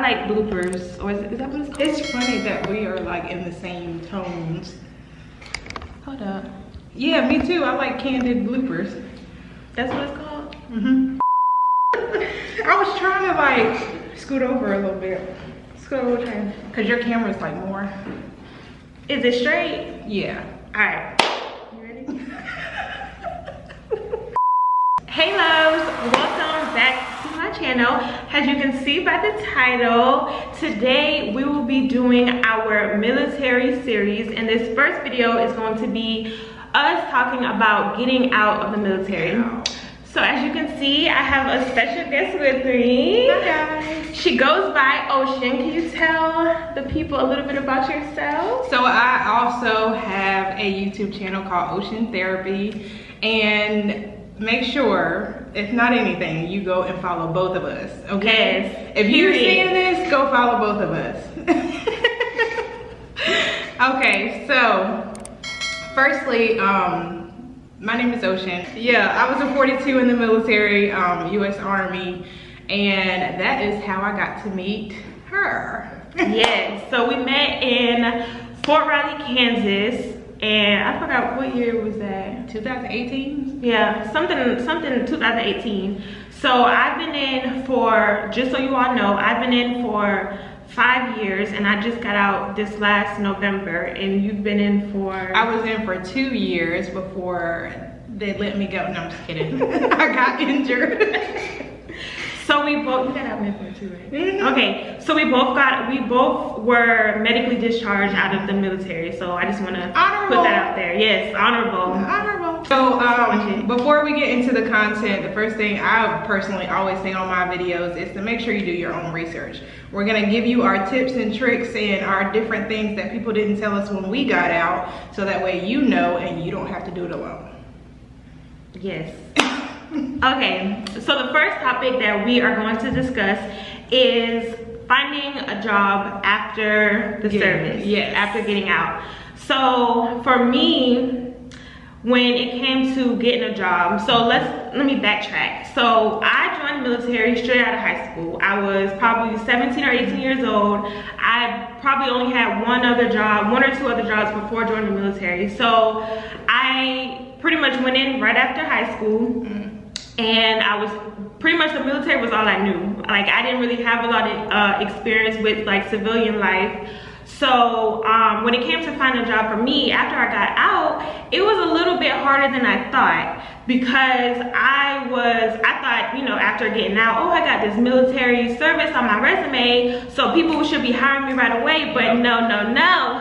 like bloopers, or is that what it's called? It's funny that we are like in the same tones. Hold up. Yeah, me too. I like candid bloopers. That's what it's called? Mm-hmm. I was trying to like scoot over a little bit. Scoot over, trying. Cause your camera's like more. Is it straight? Yeah. All right. You ready? Hey loves, welcome back to my channel. As you can see by the title, today we will be doing our military series, and this first video is going to be us talking about getting out of the military. Wow. So as you can see, I have a special guest with me. Hi guys. She goes by Ocean. Can you tell the people a little bit about yourself? So I also have a YouTube channel called Ocean Therapy, and make sure, if not anything, you go and follow both of us, okay? Yes, if you're period. seeing this, go follow both of us. Okay, so firstly, my name is Ocean. Yeah, I was a 42 in the military, US Army, and that is how I got to meet her. Yes, so we met in Fort Riley, Kansas, and I forgot what year was that. 2018? Yeah, something 2018. So I've been in for, just so you all know, I've been in for 5 years, and I just got out this last November, and you've been in for... I was in for 2 years before they let me go. No, I'm just kidding. I got injured. So we both, you got out in for 2, right? Mm-hmm. Okay, so we both were medically discharged out of the military. So I just want to put that out there. Yes, honorable. Honorable. So before we get into the content, the first thing I personally always say on my videos is to make sure you do your own research. We're gonna give you our tips and tricks and our different things that people didn't tell us when we got out, so that way you know and you don't have to do it alone. Yes. Okay, so the first topic that we are going to discuss is finding a job after the service. Yes. After getting out. So for me, when it came to getting a job, so let me backtrack. So I joined the military straight out of high school. I was probably 17 or 18 years old. I probably only had one or two other jobs before joining the military. So I pretty much went in right after high school. And I was pretty much, the military was all I knew. Like, I didn't really have a lot of experience with like civilian life. So when it came to finding a job for me after I got out, it was a little bit harder than I thought, because I thought, you know, after getting out, oh, I got this military service on my resume, so people should be hiring me right away. But no,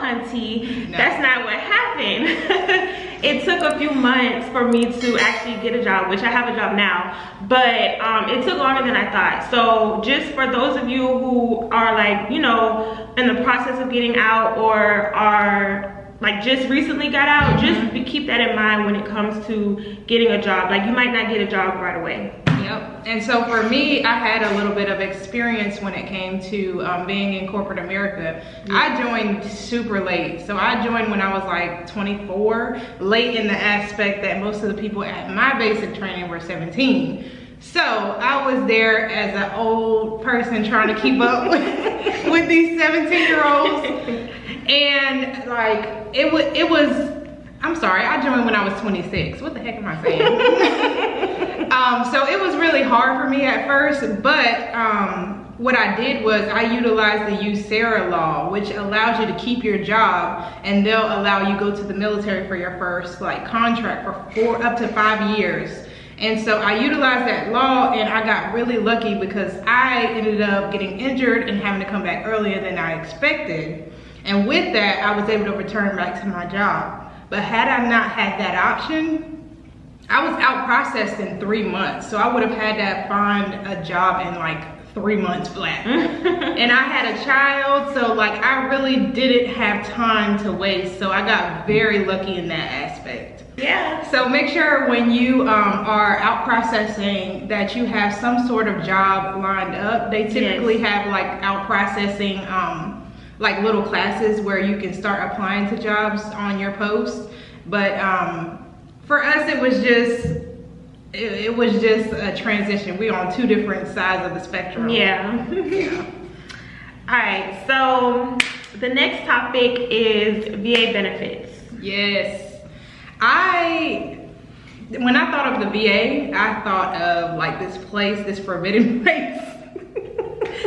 hunty, that's not what happened. It took a few months for me to actually get a job, which I have a job now, but it took longer than I thought. So just for those of you who are like, you know, in the process of getting out, or are like just recently got out, just keep that in mind when it comes to getting a job. Like, you might not get a job right away. Yep. And so for me, I had a little bit of experience when it came to being in corporate America. Yeah. I joined super late. So I joined when I was like 24, late in the aspect that most of the people at my basic training were 17. So I was there as an old person trying to keep up with these 17-year-olds. And like, it was, I'm sorry, I joined when I was 26. What the heck am I saying? So it was really hard for me at first, but what I did was I utilized the USERRA law, which allows you to keep your job, and they'll allow you to go to the military for your first like contract for up to 5 years. And so I utilized that law, and I got really lucky because I ended up getting injured and having to come back earlier than I expected. And with that, I was able to return back to my job. But had I not had that option, I was out processed in 3 months. So I would have had to find a job in like 3 months flat. And I had a child, so like I really didn't have time to waste. So I got very lucky in that aspect. Yeah. So make sure when you are out processing that you have some sort of job lined up. They typically have like out processing like little classes where you can start applying to jobs on your post. But for us, it was just a transition. We're on 2 different sides of the spectrum. Yeah. Yeah. All right, so the next topic is VA benefits. Yes. When I thought of the VA, I thought of like this place, this forbidden place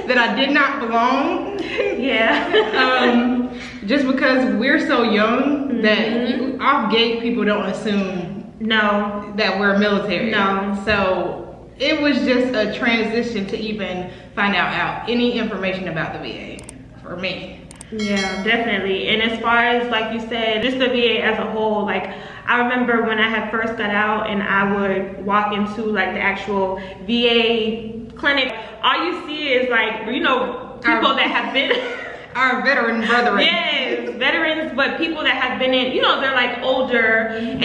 that I did not belong. Yeah. Just because we're so young that off gate people don't assume that we're military. No. So it was just a transition to even find out any information about the VA for me. Yeah, definitely. And as far as like you said, just the VA as a whole, like I remember when I had first got out and I would walk into like the actual VA clinic, all you see is like, you know, people that have been our veteran brethren. Yes, veterans, but people that have been in, you know, they're like older and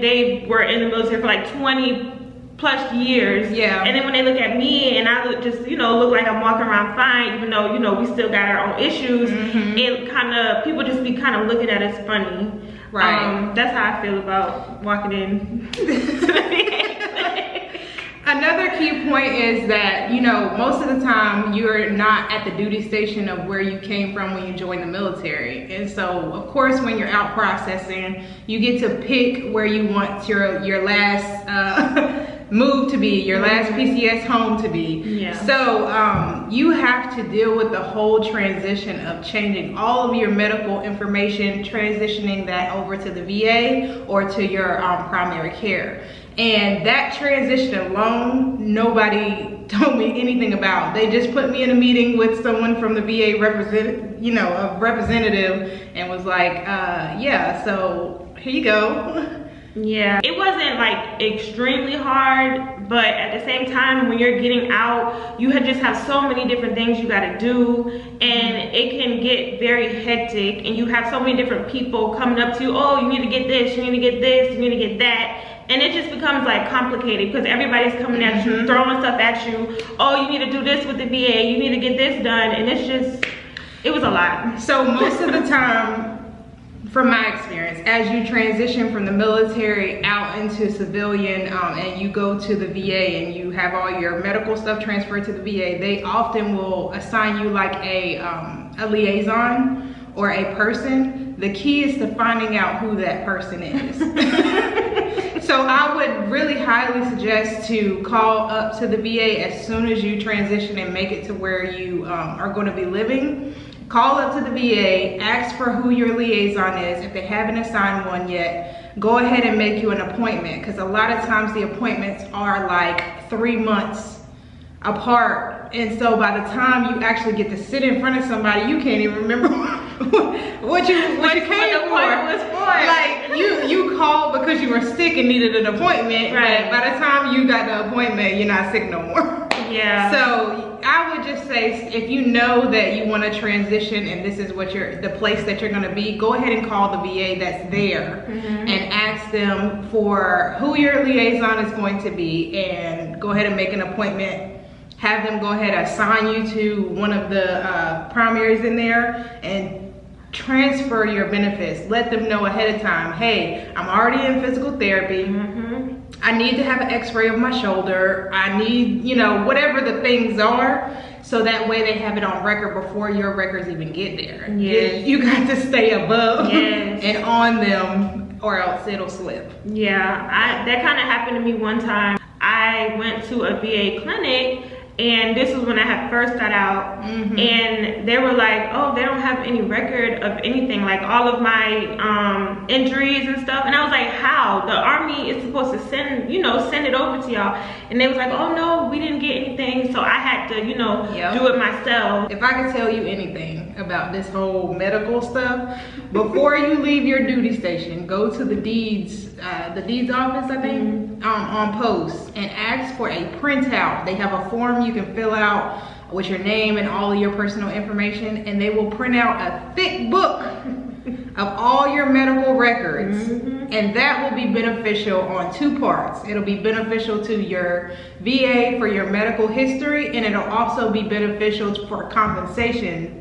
they were in the military for like 20 plus years. Yeah. And then when they look at me and I look just, you know, look like I'm walking around fine, even though, you know, we still got our own issues, it kind of, people just be kind of looking at us funny. Right. That's how I feel about walking in to the VA. Another key point is that, you know, most of the time you're not at the duty station of where you came from when you joined the military. And so, of course, when you're out processing, you get to pick where you want your last move to be, your last PCS home to be. Yeah. So you have to deal with the whole transition of changing all of your medical information, transitioning that over to the VA or to your primary care. And that transition alone, nobody told me anything about. They just put me in a meeting with someone from the VA representative and was like, yeah, so here you go. Yeah, it wasn't like extremely hard, but at the same time, when you're getting out, you just have so many different things you gotta do, and it can get very hectic, and you have so many different people coming up to you, oh, you need to get this, you need to get this, you need to get that, and it just becomes like complicated because everybody's coming at you, throwing stuff at you, oh, you need to do this with the VA, you need to get this done, and it's just, it was a lot. So most of the time, from my experience, as you transition from the military out into civilian and you go to the VA and you have all your medical stuff transferred to the VA, they often will assign you like a liaison or a person. The key is to finding out who that person is. So I would really highly suggest to call up to the VA as soon as you transition and make it to where you are going to be living. Call up to the VA, ask for who your liaison is. If they haven't assigned one yet, go ahead and make you an appointment, because a lot of times the appointments are like 3 months apart. And so by the time you actually get to sit in front of somebody, you can't even remember what you came for. Like you called because you were sick and needed an appointment, right? But by the time you got the appointment, you're not sick no more. Yeah. So I would just say, if you know that you want to transition and this is what the place that you're going to be, go ahead and call the VA that's there and ask them for who your liaison is going to be, and go ahead and make an appointment. Have them go ahead and assign you to one of the primaries in there and transfer your benefits. Let them know ahead of time, hey, I'm already in physical therapy. I need to have an x-ray of my shoulder. I need, you know, whatever the things are, so that way they have it on record before your records even get there. Yes. You got to stay above Yes. and on them, or else it'll slip. Yeah, that kind of happened to me one time. I went to a VA clinic, and this was when I had first got out, and they were like, oh, they don't have any record of anything, like all of my injuries and stuff. And I was like, how? The Army is supposed to send it over to y'all. And they was like, oh no, we didn't get anything. So I had to, do it myself. If I could tell you anything about this whole medical stuff, before you leave your duty station, go to the deeds office, I think, on post, and ask for a printout. They have a form you can fill out with your name and all of your personal information, and they will print out a thick book of all your medical records. And that will be beneficial on 2 parts. It'll be beneficial to your VA for your medical history, and it'll also be beneficial for compensation.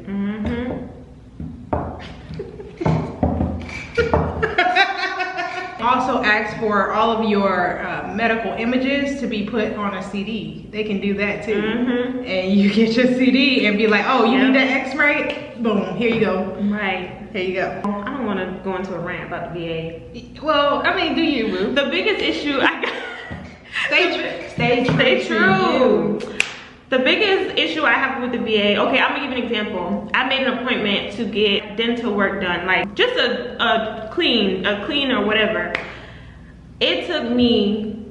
Also ask for all of your medical images to be put on a CD. They can do that too. And you get your CD and be like, oh, you need that x-ray? Boom, here you go. Right. Here you go. I don't want to go into a rant about the VA. Well, I mean, do you, boo? The biggest issue I got... Stay true. The biggest issue I have with the VA, okay, I'm gonna give an example. I made an appointment to get dental work done, like just a clean or whatever. It took me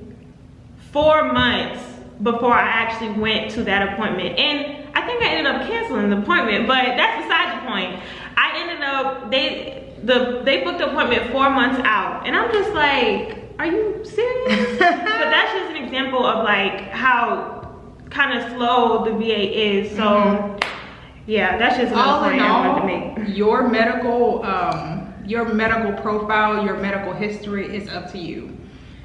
4 months before I actually went to that appointment. And I think I ended up canceling the appointment, but that's beside the point. I ended up, they booked the appointment 4 months out. And I'm just like, are you serious? But that's just an example of like how kind of slow the VA is. So yeah, that's just another point I wanted to make. Your medical profile, your medical history is up to you.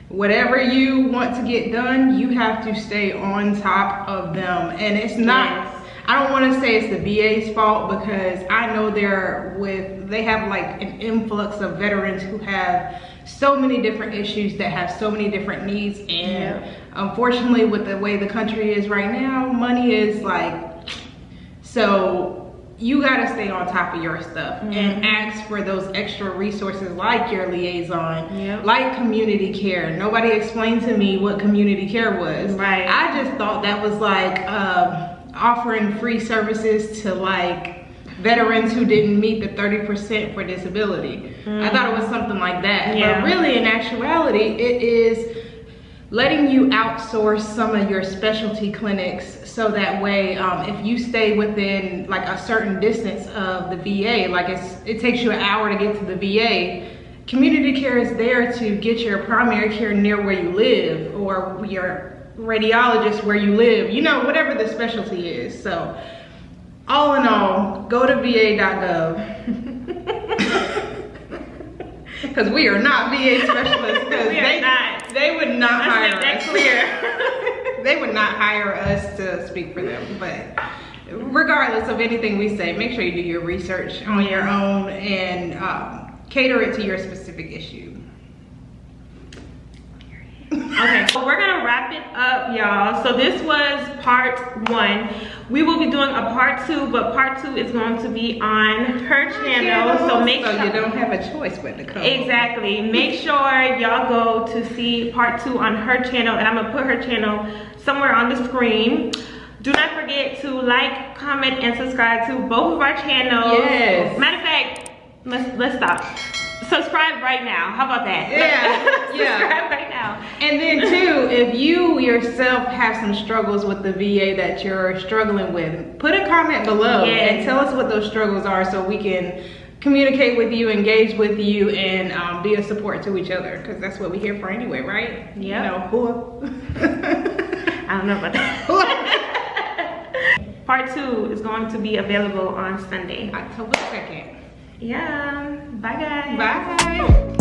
Whatever you want to get done, you have to stay on top of them. And it's not, I don't want to say it's the VA's fault, because I know they have like an influx of veterans who have so many different issues, that have so many different needs. And unfortunately, with the way the country is right now, money is like, so you gotta stay on top of your stuff and ask for those extra resources, like your liaison, like community care. Nobody explained to me what community care was. Right. I just thought that was like offering free services to like veterans who didn't meet the 30% for disability. I thought it was something like that. But really, in actuality, it is letting you outsource some of your specialty clinics, so that way if you stay within like a certain distance of the VA, like it takes you an hour to get to the VA, community care is there to get your primary care near where you live, or your radiologist where you live, you know, whatever the specialty is. So all in all, go to va.gov. Because we are not VA specialists, because they would not hire us. Let's make that clear. They would not hire us to speak for them. But regardless of anything we say, make sure you do your research on your own and cater it to your specific issue. Okay, so we're gonna wrap it up, y'all. So this was part 1. We will be doing a part 2, but part 2 is going to be on her channel. So make sure you don't have a choice but to come. Exactly. Make sure y'all go to see part 2 on her channel, and I'm gonna put her channel somewhere on the screen. Do not forget to like, comment, and subscribe to both of our channels. Yes. Matter of fact, let's stop. Subscribe right now. How about that? Subscribe right now. And then too, if you yourself have some struggles with the VA that you're struggling with, put a comment below and tell us what those struggles are, so we can communicate with you, engage with you, and be a support to each other, because that's what we're here for anyway, right? Yeah. You know, I don't know about that. Part 2 is going to be available on Sunday, October 2nd. Yeah. Bye, guys. Bye.